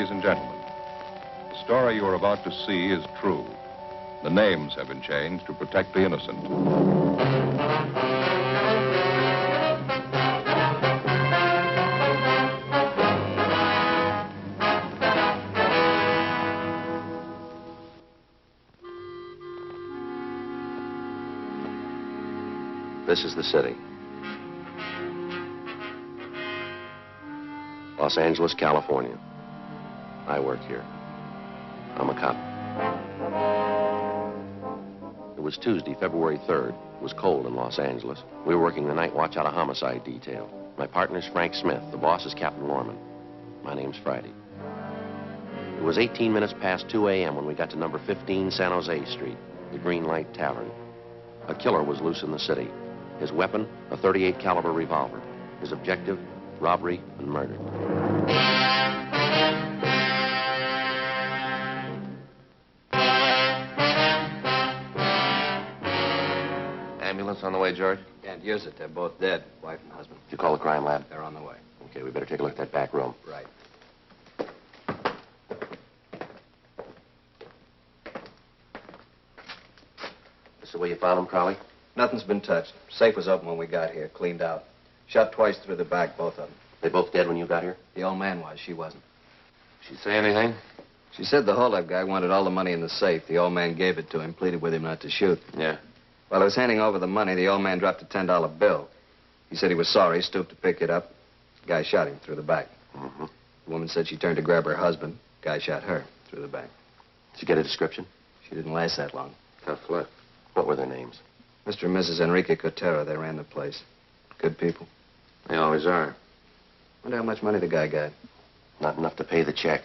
Ladies and gentlemen, the story you are about to see is true. The names have been changed to protect the innocent. This is the city. Los Angeles, California. I work here. I'm a cop. It was Tuesday, February 3rd. It was cold in Los Angeles. We were working the night watch out of homicide detail. My partner's Frank Smith. The boss is Captain Lorman. My name's Friday. It was 18 minutes past 2 a.m. when we got to number 15 San Jose Street, the Green Light Tavern. A killer was loose in the city. His weapon, a .38 caliber revolver. His objective, robbery and murder. Ambulance on the way, George? Can't use it. They're both dead, wife and husband. Did you call the crime lab? They're on the way. Okay, we better take a look at that back room. Right. This is the way you found him, Crowley? Nothing's been touched. Safe was open when we got here, cleaned out. Shot twice through the back, both of them. They both dead when you got here? The old man was. She wasn't. She say anything? She said the holdup guy wanted all the money in the safe. The old man gave it to him, pleaded with him not to shoot. Yeah. While he was handing over the money, the old man dropped a $10 bill. He said he was sorry, stooped to pick it up. The guy shot him through the back. Mm-hmm. The woman said she turned to grab her husband. The guy shot her through the back. Did you get a description? She didn't last that long. Tough luck. What were their names? Mr. and Mrs. Enrique Cotero, they ran the place. Good people. They always are. Wonder how much money the guy got. Not enough to pay the check.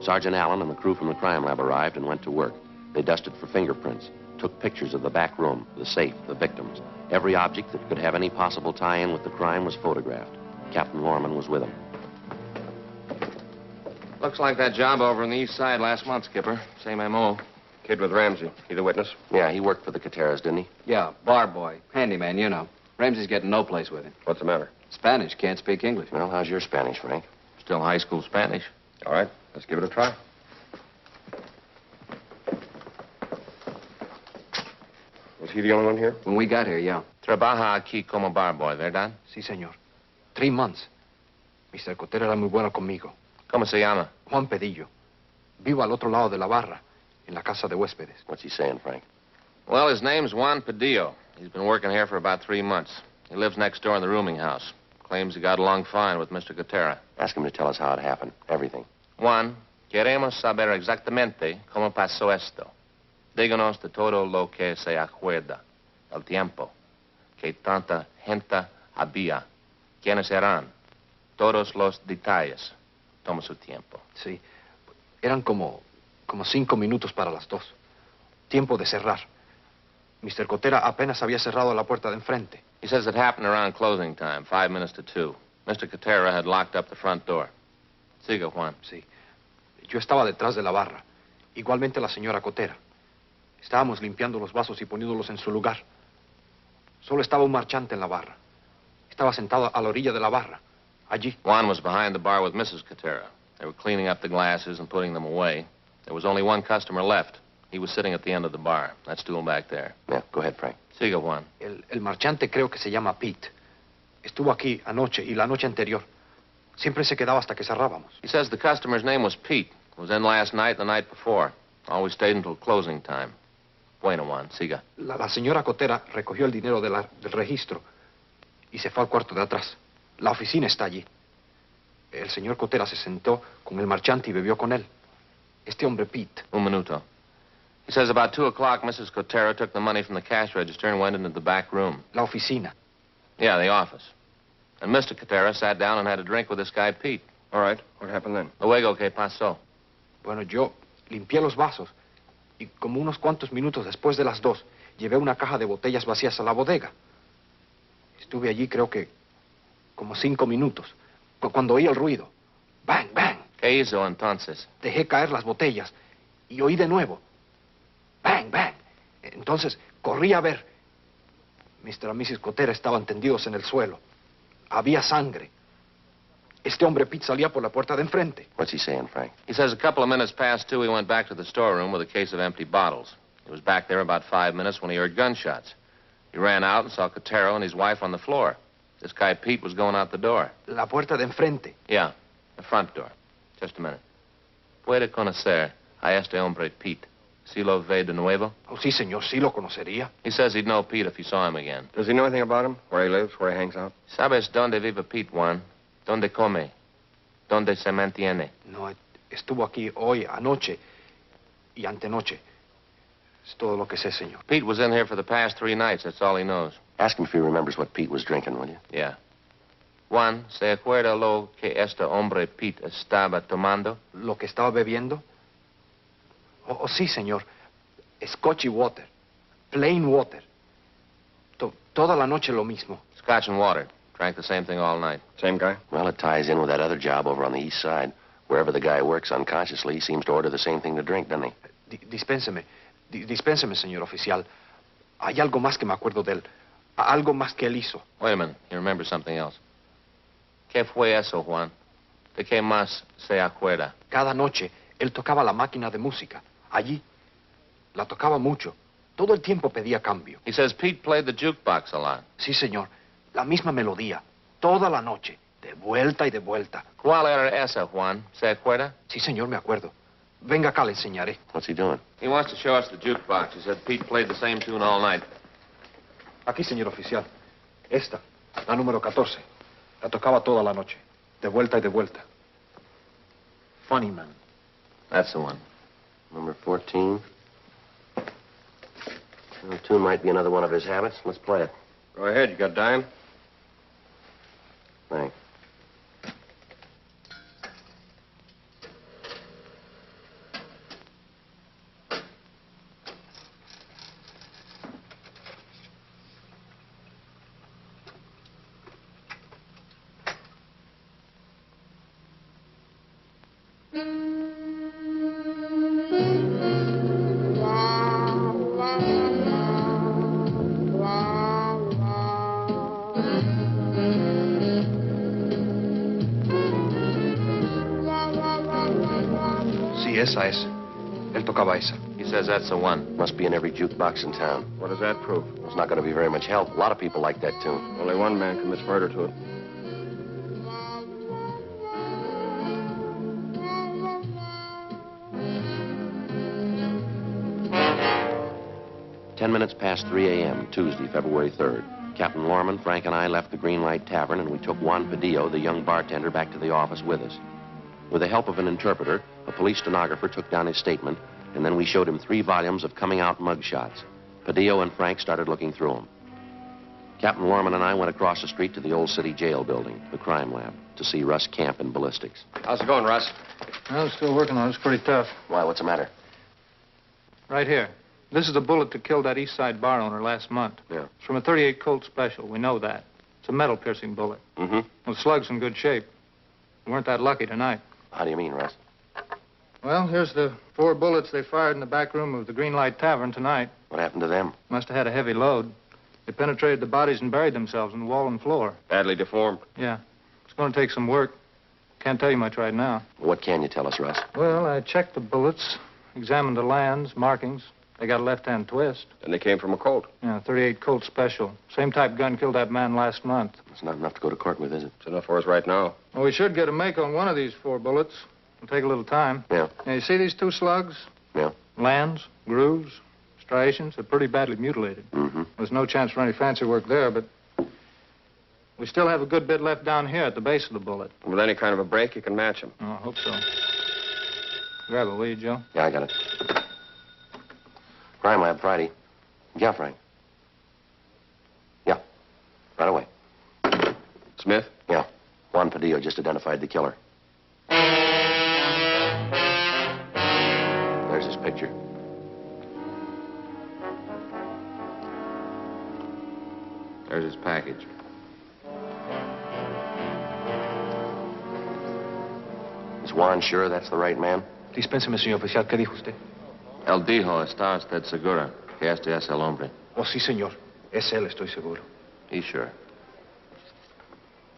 Sergeant Allen and the crew from the crime lab arrived and went to work. They dusted for fingerprints, took pictures of the back room, the safe, the victims. Every object that could have any possible tie-in with the crime was photographed. Captain Lorman was with them. Looks like that job over on the east side last month, Skipper. Same M.O. Kid with Ramsey. He the witness? Yeah, he worked for the Coteras, didn't he? Yeah, bar boy, handyman, you know. Ramsey's getting no place with him. What's the matter? Spanish, can't speak English. Well, how's your Spanish, Frank? Still high school Spanish. All right, let's give it a try. Was he the only one here? When we got here, yeah. Trabaja aquí como bar boy, ¿verdad? Sí, señor. 3 months. Mr. Cotero era muy bueno conmigo. ¿Cómo se llama? Juan Pedillo. Vivo al otro lado de la barra, en la casa de huéspedes. What's he saying, Frank? Well, his name's Juan Padillo. He's been working here for about 3 months. He lives next door in the rooming house. Claims he got along fine with Mr. Cotera. Ask him to tell us how it happened. Everything. Juan, queremos saber exactamente cómo pasó esto. Díganos de todo lo que se acuerda. El tiempo. Que tanta gente había. ¿Quiénes eran? Todos los detalles. Toma su tiempo. Sí. Eran como 5 minutos para las 2. Tiempo de cerrar. Mr. Cotera apenas había cerrado la puerta de enfrente. He says it happened around closing time, 5 minutes to 2. Mr. Cotera had locked up the front door. Siga, Juan. Sí. Yo estaba detrás de la barra. Igualmente la señora Cotera. Estábamos limpiando los vasos y poniéndolos en su lugar. Solo estaba un marchante en la barra. Estaba sentado a la orilla de la barra. Allí. Juan was behind the bar with Mrs. Cotera. They were cleaning up the glasses and putting them away. There was only one customer left. He was sitting at the end of the bar. That stool back there. Yeah, go ahead, Frank. Siga, Juan. El marchante creo que se llama Pete. Estuvo aquí anoche y la noche anterior. Siempre se quedaba hasta que cerrábamos. He says the customer's name was Pete. Was in last night, the night before. Always stayed until closing time. Bueno, Juan, siga. La señora Cotera recogió el dinero del registro y se fue al cuarto de atrás. La oficina está allí. El señor Cotera se sentó con el marchante y bebió con él. Este hombre, Pete. Un minuto. He says about 2 o'clock, Mrs. Cotera took the money from the cash register and went into the back room. La oficina. Yeah, the office. And Mr. Cotera sat down and had a drink with this guy, Pete. All right, what happened then? Luego, ¿qué pasó? Bueno, yo limpié los vasos y como unos cuantos minutos después de las 2, llevé una caja de botellas vacías a la bodega. Estuve allí creo que como 5 minutos, cuando oí el ruido. ¡Bang, bang! ¿Qué hizo entonces? Dejé caer las botellas y oí de nuevo. ¡Bang, bang! Entonces corrí a ver. Mr. y Mrs. Cotera estaban tendidos en el suelo. Había sangre. Este hombre Pete salía por la puerta de enfrente. What's he saying, Frank? He says a couple of minutes past 2, he went back to the storeroom with a case of empty bottles. He was back there about 5 minutes when he heard gunshots. He ran out and saw Cotero and his wife on the floor. This guy Pete was going out the door. La puerta de enfrente. Yeah, the front door. Just a minute. Puede conocer a este hombre Pete. Si lo ve de nuevo? Oh, sí, señor, sí lo conocería. He says he'd know Pete if he saw him again. Does he know anything about him? Where he lives, where he hangs out? ¿Sabes dónde vive Pete, Juan? ¿Dónde come? ¿Dónde se mantiene? No, estuvo aquí hoy, anoche y antenoche. Es todo lo que sé, señor. Pete was in here for the past 3 nights. That's all he knows. Ask him if he remembers what Pete was drinking, will you? Yeah. Juan, ¿se acuerda lo que este hombre Pete estaba tomando? ¿Lo que estaba bebiendo? Oh, sí, señor. Scotch y water. Plain water. Toda la noche lo mismo. Scotch and water. Drank the same thing all night. Same guy? Well, it ties in with that other job over on the east side. Wherever the guy works unconsciously, he seems to order the same thing to drink, doesn't he? Dispénseme. Dispénseme, señor oficial. Hay algo más que me acuerdo de él. Algo más que él hizo. Wait a minute. He remembers something else. ¿Qué fue eso, Juan? ¿De qué más se acuerda? Cada noche, él tocaba la máquina de música. Allí. La tocaba mucho. Todo el tiempo pedía cambio. He says Pete played the jukebox a lot. Sí, señor. La misma melodía. Toda la noche. De vuelta y de vuelta. ¿Cuál era esa, Juan? ¿Se acuerda? Sí, señor, me acuerdo. Venga acá, le enseñaré. What's he doing? He wants to show us the jukebox. He said Pete played the same tune all night. Aquí, señor oficial. Esta, la número 14. La tocaba toda la noche. De vuelta y de vuelta. Funny Man. That's the one. Number 14. The tune might be another one of his habits. Let's play it. Go ahead. You got dime? Thanks. Sí, esa es. Él tocaba esa. He says that's the one. Must be in every jukebox in town. What does that prove? It's not going to be very much help. A lot of people like that tune. Only one man commits murder to it. Ten minutes past 3 a.m., Tuesday, February 3rd. Captain Lorman, Frank, and I left the Green Light Tavern, and we took Juan Padillo, the young bartender, back to the office with us. With the help of an interpreter, a police stenographer took down his statement, and then we showed him 3 volumes of coming-out mugshots. Padillo and Frank started looking through them. Captain Lorman and I went across the street to the old city jail building, the crime lab, to see Russ Camp in ballistics. How's it going, Russ? Well, still working on it. It's pretty tough. Why, what's the matter? Right here. This is the bullet that killed that East Side bar owner last month. Yeah. It's from a .38 Colt Special. We know that. It's a metal-piercing bullet. Mm-hmm. Well, the slug's in good shape. We weren't that lucky tonight. How do you mean, Russ? Well, here's the 4 bullets they fired in the back room of the Green Light Tavern tonight. What happened to them? Must have had a heavy load. They penetrated the bodies and buried themselves in the wall and floor. Badly deformed. Yeah. It's going to take some work. Can't tell you much right now. What can you tell us, Russ? Well, I checked the bullets, examined the lands, markings. They got a left-hand twist. And they came from a Colt. Yeah, .38 Colt Special. Same type gun killed that man last month. It's not enough to go to court with, is it? It's enough for us right now. Well, we should get a make on one of these 4 bullets. It'll take a little time. Yeah. Now, you see these 2 slugs? Yeah. Lands, grooves, striations. They're pretty badly mutilated. Mm-hmm. There's no chance for any fancy work there, but we still have a good bit left down here at the base of the bullet. With any kind of a break, you can match him. Oh, I hope so. Grab it, will you, Joe? Yeah, I got it. Crime lab, Friday. Yeah, Frank. Yeah. Right away. Smith? Yeah. Juan Padillo just identified the killer. There's his picture. There's his package. Is Juan sure that's the right man? Dispénseme, señor oficial. ¿Qué dijo usted? Él dijo, ¿está usted segura que este es el hombre? Oh, sí, señor. Es él, estoy seguro. He's sure.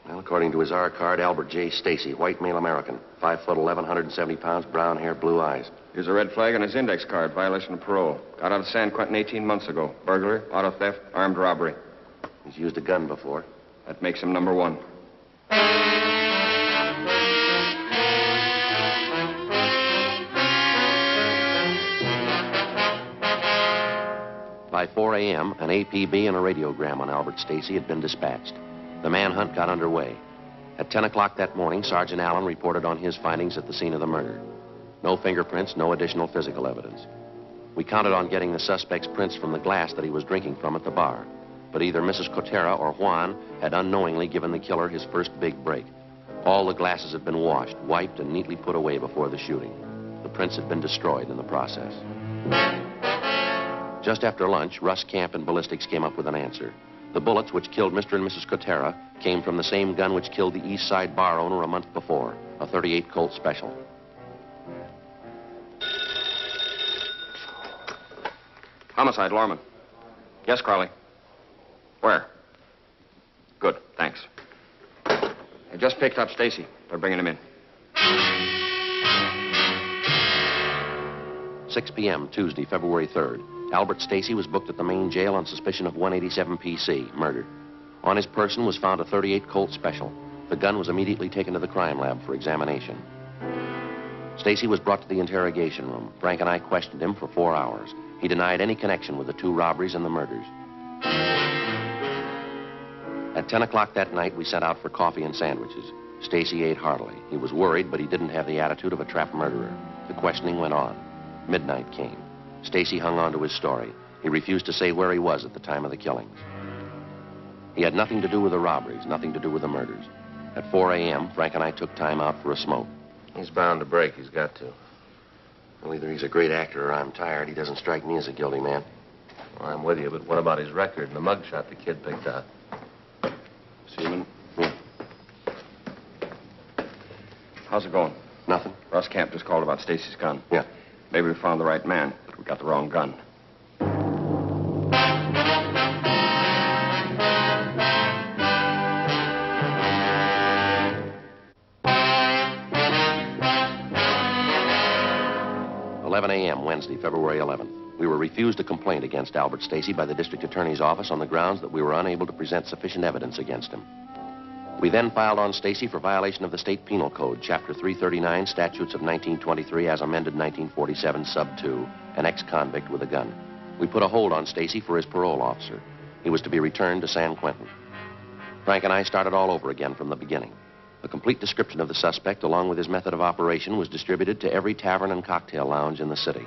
Well, according to his R card, Albert J. Stacy, white male American, 5'11", 170 pounds, brown hair, blue eyes. Here's a red flag on his index card, violation of parole. Got out of San Quentin 18 months ago. Burglary, auto theft, armed robbery. He's used a gun before. That makes him number one. By 4 a.m., an APB and a radiogram on Albert Stacy had been dispatched. The manhunt got underway. At 10 o'clock that morning, Sergeant Allen reported on his findings at the scene of the murder. No fingerprints, no additional physical evidence. We counted on getting the suspect's prints from the glass that he was drinking from at the bar. But either Mrs. Cotera or Juan had unknowingly given the killer his first big break. All the glasses had been washed, wiped, and neatly put away before the shooting. The prints had been destroyed in the process. Just after lunch, Russ Camp and ballistics came up with an answer. The bullets which killed Mr. and Mrs. Cotera came from the same gun which killed the East Side bar owner a month before, a .38 Colt Special. Homicide, Lorman. Yes, Crowley. Where? Good, thanks. I just picked up Stacy. They're bringing him in. 6 p.m., Tuesday, February 3rd. Albert Stacy was booked at the main jail on suspicion of 187 PC, murder. On his person was found a .38 Colt Special. The gun was immediately taken to the crime lab for examination. Stacy was brought to the interrogation room. Frank and I questioned him for 4 hours. He denied any connection with the two robberies and the murders. At 10 o'clock that night, we sent out for coffee and sandwiches. Stacy ate heartily. He was worried, but he didn't have the attitude of a trapped murderer. The questioning went on. Midnight came. Stacy hung on to his story. He refused to say where he was at the time of the killings. He had nothing to do with the robberies, nothing to do with the murders. At 4 a.m., Frank and I took time out for a smoke. He's bound to break. He's got to. Well, either he's a great actor or I'm tired. He doesn't strike me as a guilty man. Well, I'm with you, but what about his record and the mugshot the kid picked out? Seaman, Yeah, how's it going? nothing? Russ Camp just called about Stacy's gun. Yeah. Maybe we found the right man, but we got the wrong gun. A.m., Wednesday, February 11th. We were refused a complaint against Albert Stacy by the district attorney's office on the grounds that we were unable to present sufficient evidence against him. We then filed on Stacy for violation of the State Penal Code, Chapter 339, Statutes of 1923, as amended 1947, Sub 2, an ex-convict with a gun. We put a hold on Stacy for his parole officer. He was to be returned to San Quentin. Frank and I started all over again from the beginning. A complete description of the suspect, along with his method of operation, was distributed to every tavern and cocktail lounge in the city.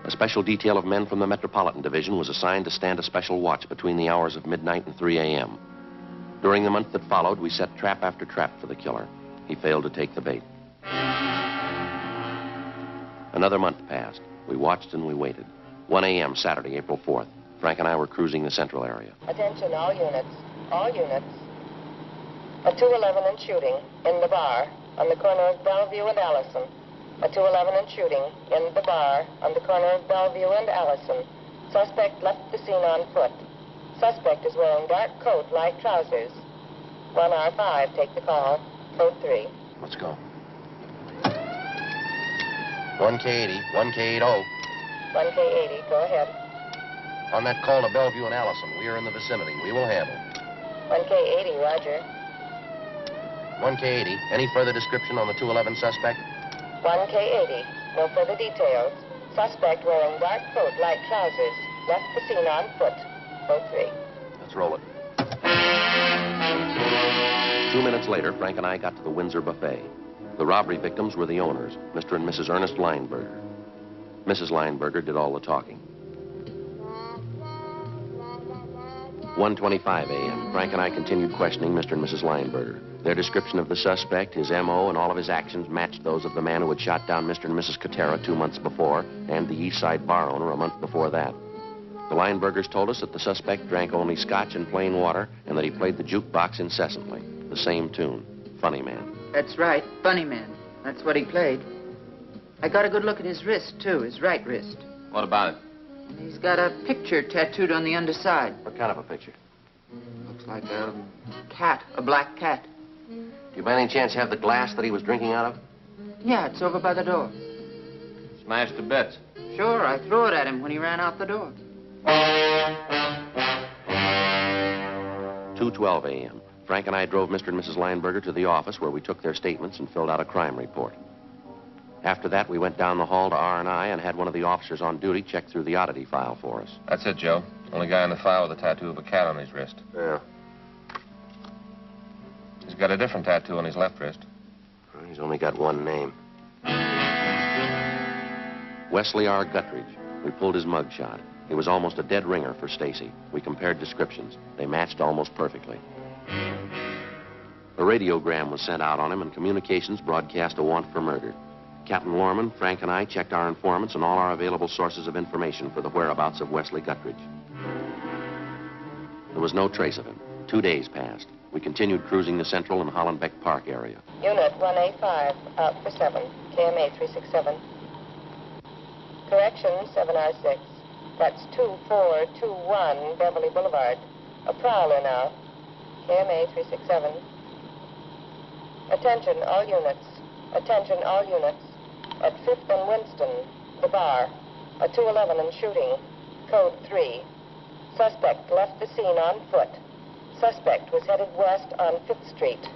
A special detail of men from the Metropolitan Division was assigned to stand a special watch between the hours of midnight and 3 a.m. During the month that followed, we set trap after trap for the killer. He failed to take the bait. Another month passed. We watched and we waited. 1 a.m. Saturday, April 4th. Frank and I were cruising the central area. Attention, all units. All units. A 211 and shooting in the bar on the corner of Bellevue and Allison. A 211 and shooting in the bar on the corner of Bellevue and Allison. Suspect left the scene on foot. Suspect is wearing dark coat, light trousers. 1R5, take the call. Code 3. Let's go. 1K80, 1K80. 1K80, go ahead. On that call to Bellevue and Allison, we are in the vicinity. We will handle. 1K80, roger. 1K80. Any further description on the 211 suspect? 1K80, no further details. Suspect wearing dark coat, light trousers. Left the scene on foot. Code 3. Let's roll it. 2 minutes later, Frank and I got to the Windsor Buffet. The robbery victims were the owners, Mr. and Mrs. Ernest Lineberger. Mrs. Lineberger did all the talking. 1:25 a.m. Frank and I continued questioning Mr. and Mrs. Lineberger. Their description of the suspect, his M.O., and all of his actions matched those of the man who had shot down Mr. and Mrs. Cotera 2 months before, and the East Side bar owner a month before that. The Linebergers told us that the suspect drank only Scotch and plain water, and that he played the jukebox incessantly. The same tune. Funny man. That's right, funny man. That's what he played. I got a good look at his wrist, too, his right wrist. What about it? He's got a picture tattooed on the underside. What kind of a picture? A Looks like a cat, a black cat. Do you by any chance have the glass that he was drinking out of? Yeah, it's over by the door. Smashed to bits. Sure, I threw it at him when he ran out the door. 2:12 a.m. Frank and I drove Mr. and Mrs. Lineberger to the office where we took their statements and filled out a crime report. After that, we went down the hall to R&I and had one of the officers on duty check through the oddity file for us. That's it, Joe. Only guy in the file with a tattoo of a cat on his wrist. Yeah. He's got a different tattoo on his left wrist. He's only got one name. Wesley R. Guttridge. We pulled his mugshot. He was almost a dead ringer for Stacy. We compared descriptions. They matched almost perfectly. A radiogram was sent out on him, and communications broadcast a want for murder. Captain Lorman, Frank, and I checked our informants and all our available sources of information for the whereabouts of Wesley Guttridge. There was no trace of him. 2 days passed. We continued cruising the Central and Hollenbeck Park area. Unit 1A5, out for 7, KMA 367. Correction, 7R6. That's 2421 Beverly Boulevard. A prowler now. KMA 367. Attention, all units. Attention, all units. At 5th and Winston, the bar. A 211 and shooting. Code 3. Suspect left the scene on foot. Suspect was headed west on 5th Street.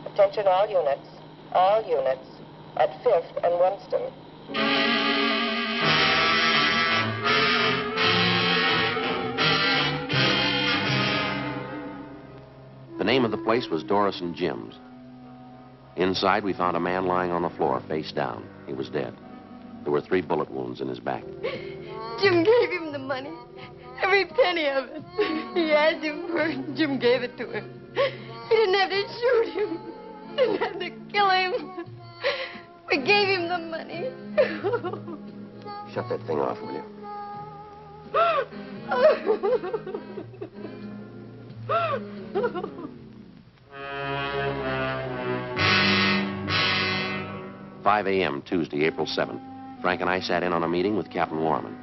Attention, all units. All units. At 5th and Winston. The name of the place was Doris and Jim's. Inside, we found a man lying on the floor, face down. He was dead. There were 3 bullet wounds in his back. Jim gave him the money. Every penny of it. He asked him for it. Jim gave it to him. He didn't have to shoot him. Didn't have to kill him. We gave him the money. Shut that thing off, will you? 5 a.m. Tuesday, April 7th. Frank and I sat in on a meeting with Captain Lorman.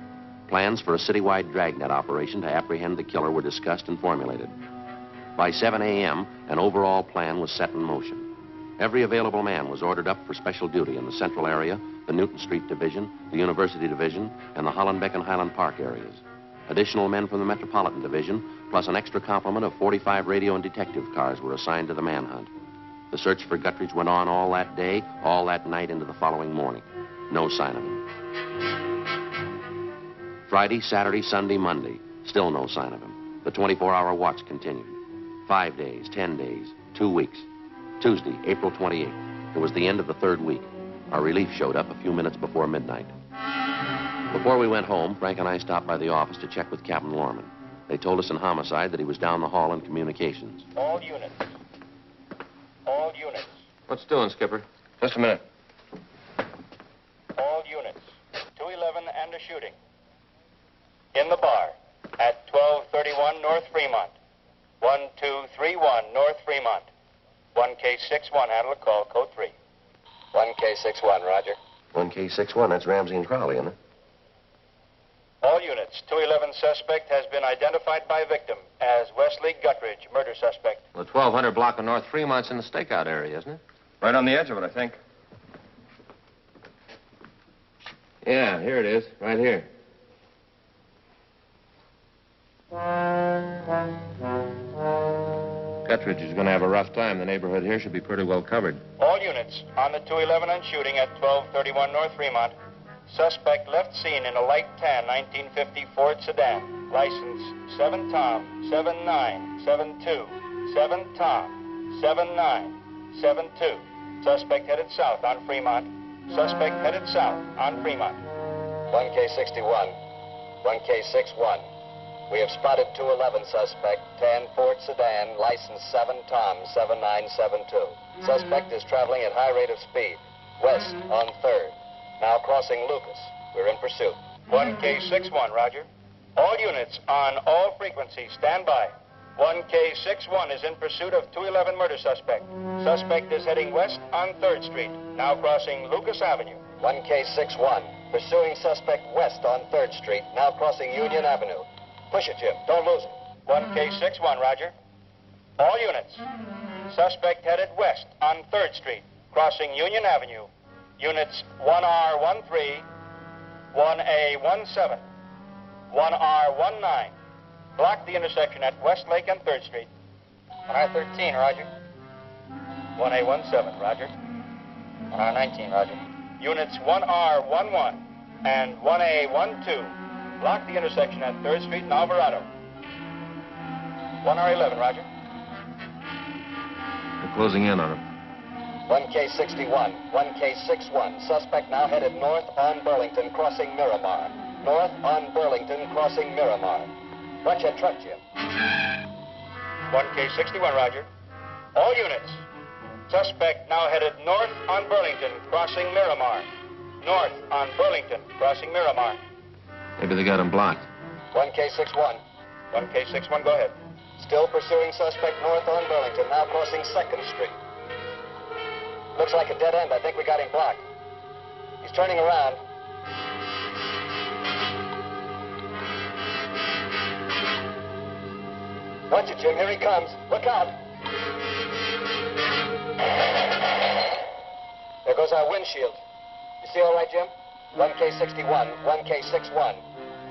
Plans for a citywide Dragnet operation to apprehend the killer were discussed and formulated. By 7 a.m., an overall plan was set in motion. Every available man was ordered up for special duty in the Central area, the Newton Street Division, the University Division, and the Hollenbeck and Highland Park areas. Additional men from the Metropolitan Division, plus an extra complement of 45 radio and detective cars were assigned to the manhunt. The search for Guttridge went on all that day, all that night into the following morning. No sign of him. Friday, Saturday, Sunday, Monday. Still no sign of him. The 24-hour watch continued. 5 days, 10 days, 2 weeks. Tuesday, April 28th. It was the end of the 3rd week. Our relief showed up a few minutes before midnight. Before we went home, Frank and I stopped by the office to check with Captain Lorman. They told us in homicide that he was down the hall in communications. All units. All units. What's doing, Skipper? Just a minute. All units. 211 and a shooting. In the bar at 1231 North Fremont. 1231 North Fremont. 1K61, handle a call, code 3. 1K61, roger. 1K61, that's Ramsey and Crowley, isn't it? All units. 211 suspect has been identified by victim as Wesley Guttridge, murder suspect. The 1200 block of North Fremont's in the stakeout area, isn't it? Right on the edge of it, I think. Yeah, here it is. Right here. Guttridge is going to have a rough time. The neighborhood here should be pretty well covered. All units on the 211 and shooting at 1231 North Fremont. Suspect left scene in a light tan 1950 Ford sedan. License 7 Tom 7972. 7 Tom 7972. Suspect headed south on Fremont. Suspect headed south on Fremont. 1K61. 1K61. We have spotted 211 suspect, tan Ford sedan, license 7 Tom 7972. Suspect is traveling at high rate of speed. West on 3rd. Now crossing Lucas. We're in pursuit. 1K61, roger. All units on all frequencies, stand by. 1K61 is in pursuit of 211 murder suspect. Suspect is heading west on 3rd Street, now crossing Lucas Avenue. 1K61, pursuing suspect west on 3rd Street, now crossing Union Avenue. Push it, Jim. Don't lose it. 1K61, roger. All units. Suspect headed west on 3rd Street, crossing Union Avenue. Units 1R13, 1A17, 1R19. Block the intersection at Westlake and 3rd Street. 1R13, roger. 1A17, roger. 1R19, roger. Units 1R11 and 1A12. Block the intersection at 3rd Street and Alvarado. 1R11, roger. We're closing in on him. 1K61, 1K61. Suspect now headed north on Burlington, crossing Miramar. North on Burlington, crossing Miramar. Watch that truck, Jim. 1K61, roger. All units. Suspect now headed north on Burlington, crossing Miramar. North on Burlington, crossing Miramar. Maybe they got him blocked. 1K61. 1K61, go ahead. Still pursuing suspect north on Burlington, now crossing 2nd Street. Looks like a dead end. I think we got him blocked. He's turning around. Watch it, Jim. Here he comes. Look out. There goes our windshield. You see all right, Jim? 1K61, 1K61.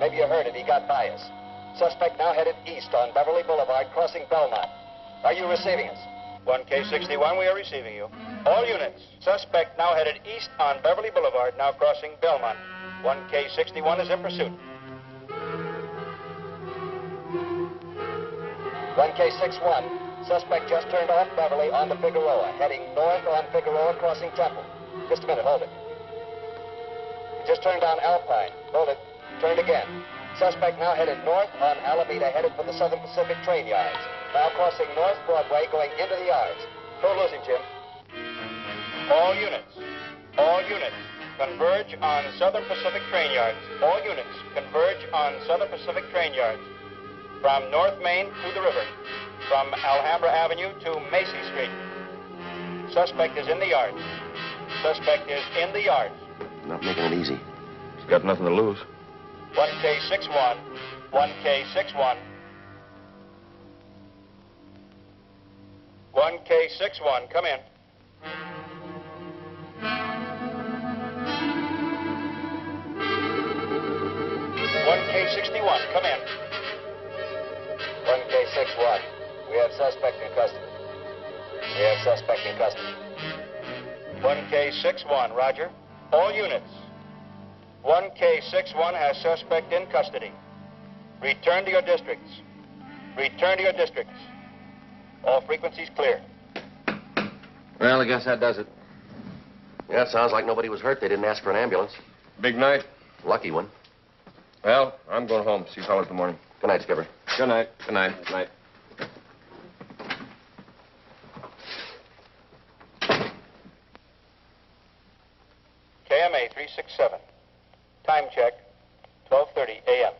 Maybe you heard it. He got by us. Suspect now headed east on Beverly Boulevard, crossing Belmont. Are you receiving us? 1K61, we are receiving you. All units. Suspect now headed east on Beverly Boulevard, now crossing Belmont. 1K61 is in pursuit. 1K61. Suspect just turned off Beverly onto Figueroa, heading north on Figueroa, crossing Temple. Just a minute, hold it. He just turned down Alpine. Hold it. Turned again. Suspect now headed north on Alameda, headed for the Southern Pacific train yards. Now crossing North Broadway, going into the yards. Don't lose him, Jim. All units. All units. Converge on Southern Pacific train yards. All units. Converge on Southern Pacific train yards. From North Main to the river. From Alhambra Avenue to Macy Street. Suspect is in the yards. Suspect is in the yards. Not making it easy. He's got nothing to lose. 1K61. 1K61. 1K61, come in. 1K61, come in. 1K61. We have suspect in custody. We have suspect in custody. 1K61, roger. All units. 1K61 has suspect in custody. Return to your districts. Return to your districts. All frequencies clear. Well, I guess that does it. Yeah, it sounds like nobody was hurt. They didn't ask for an ambulance. Big night. Lucky one. Well, I'm going home. See you fellas in the morning. Good night, Skipper. Good night. Good night. Good night. KMA 367. Time check, 12:30 a.m.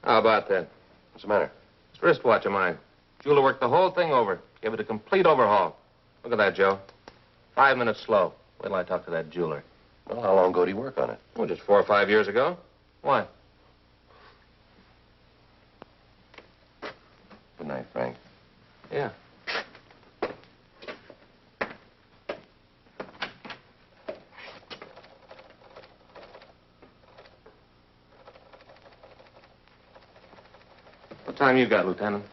How about that? What's the matter? This wristwatch of mine. Jeweler worked the whole thing over. Gave it a complete overhaul. Look at that, Joe. 5 minutes slow. Wait till I talk to that jeweler. Well, how long ago did he work on it? Oh, just 4 or 5 years ago. Why? Good night, Frank. Yeah. What time you got, Lieutenant?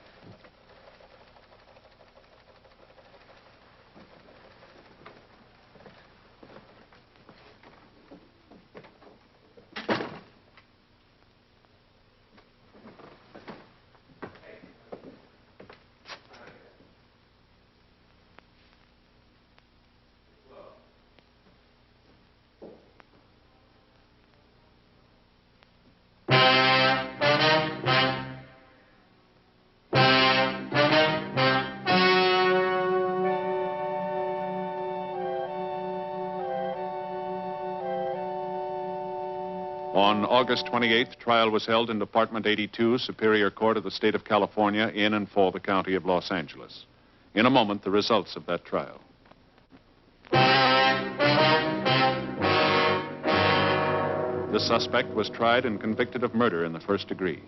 On August 28th, trial was held in Department 82, Superior Court of the State of California, in and for the County of Los Angeles. In a moment, the results of that trial. The suspect was tried and convicted of murder in the first degree.